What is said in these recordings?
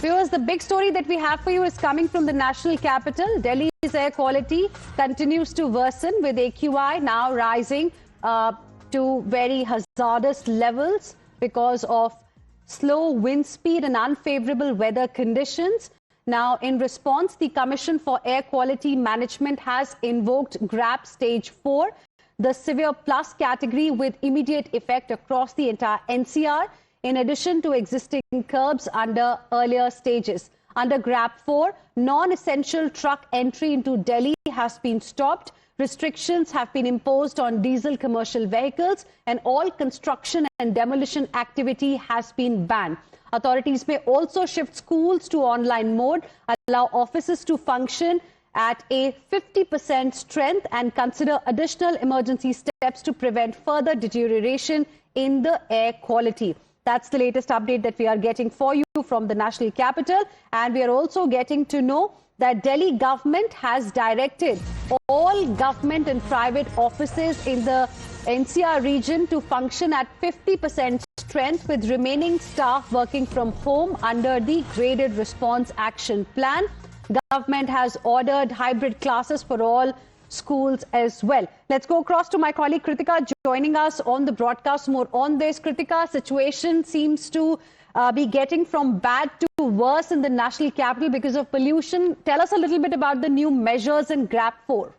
Viewers, the big story that we have for you is coming from the national capital. Delhi's air quality continues to worsen, with AQI now rising to very hazardous levels because of slow wind speed and unfavorable weather conditions. Now, in response, the Commission for Air Quality Management has invoked GRAP Stage 4, the severe plus category, with immediate effect across the entire NCR, in addition to existing curbs under earlier stages. Under GRAP 4, non-essential truck entry into Delhi has been stopped. Restrictions have been imposed on diesel commercial vehicles, and all construction and demolition activity has been banned. Authorities may also shift schools to online mode, allow offices to function at a 50% strength, and consider additional emergency steps to prevent further deterioration in the air quality. That's the latest update that we are getting for you from the national capital. And we are also getting to know that Delhi government has directed all government and private offices in the NCR region to function at 50% strength, with remaining staff working from home under the Graded Response Action Plan. Government has ordered hybrid classes for all schools as well. Let's go across to my colleague Kritika joining us on the broadcast. More on this. Kritika, situation seems to be getting from bad to worse in the national capital because of pollution. Tell us a little bit about the new measures in GRAP 4.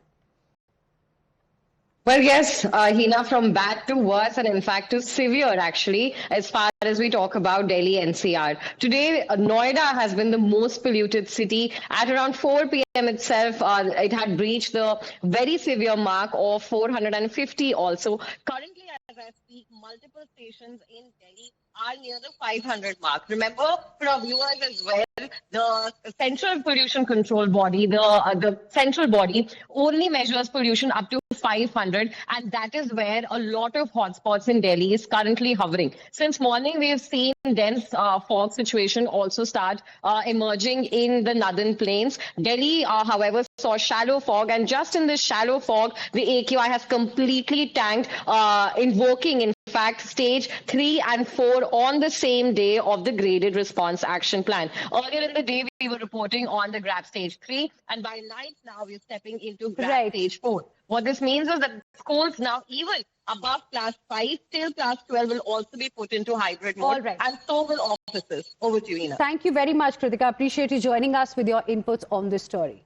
Well, yes, Hina, from bad to worse, and in fact to severe, actually, as far as we talk about Delhi NCR. Today, Noida has been the most polluted city. At around 4 p.m. itself, it had breached the very severe mark of 450 also. Currently, as I speak, multiple stations in Delhi are near the 500 mark. Remember, for our viewers as well, the Central Pollution Control Body, the central body, only measures pollution up to 500, and that is where a lot of hotspots in Delhi is currently hovering. Since morning, we have seen dense fog situation also start emerging in the northern plains. Delhi, however, saw shallow fog, and just in this shallow fog, the AQI has completely tanked, invoking, in fact, stage 3 and 4 on the same day of the Graded Response Action Plan. Earlier in the day, we were reporting on the GRAP stage 3, and by night now we're stepping into GRAP stage 4. What this means is that schools now, even above class 5 till class 12, will also be put into hybrid mode, and so will offices. Over to you, Hina. Thank you very much, Kritika. Appreciate you joining us with your inputs on this story.